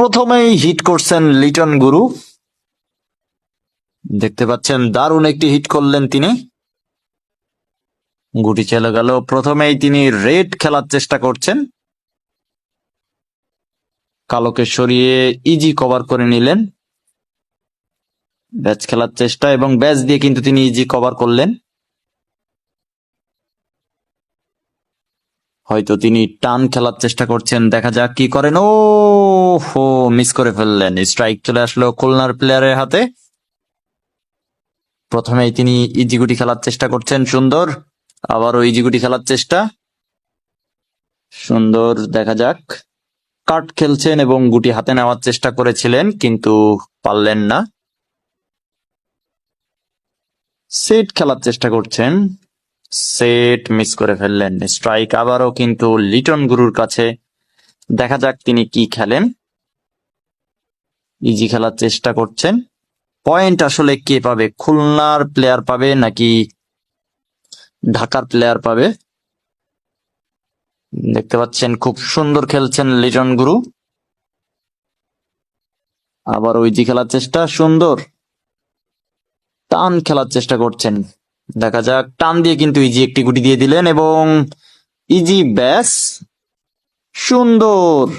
প্রথমেই হিট করছেন লিটন গুরু। দেখতে পাচ্ছেন দারুণ একটি হিট করলেন তিনি। গুটি চলে গেল। প্রথমেই তিনি রেড খেলার চেষ্টা করছেন। কালোকে সরিয়ে ইজি কভার করে নিলেন। ব্যাচ খেলার চেষ্টা এবং ব্যাচ দিয়ে কিন্তু তিনি ইজি কভার করলেন। হয়তো তিনি টান খেলার চেষ্টা করছেন, দেখা যাক কি করেন। ও হো, মিস করে ফেললেন। স্ট্রাইক চলে আসলো খুলনার প্লেয়ারের হাতে। প্রথমেই তিনি ইজি গুটি খেলার চেষ্টা করছেন, সুন্দর। আবারও ইজি গুটি খেলার চেষ্টা, সুন্দর। দেখা যাক। কাট খেলছেন এবং গুটি হাতে নেওয়ার চেষ্টা করেছিলেন কিন্তু পারলেন না। সেট খেলার চেষ্টা করছেন, সেট মিস করে ফেললেন। স্ট্রাইক আবারও কিন্তু লিটন গুরুর কাছে। দেখা যাক তিনি কি খেলেন। ইজি খেলার চেষ্টা করছেন। পয়েন্ট আসলে কে পাবে, খুলনার প্লেয়ার পাবে নাকি ঢাকার প্লেয়ার পাবে? দেখতে পাচ্ছেন খুব সুন্দর খেলছেন লিটন গুরু। আবার ইজি খেলার চেষ্টা, সুন্দর। টান খেলার চেষ্টা করছেন, দেখা যাক। টান দিয়ে কিন্তু ইজি একটি গুটি দিয়ে দিলেন এবং ইজি ব্যাস, সুন্দর।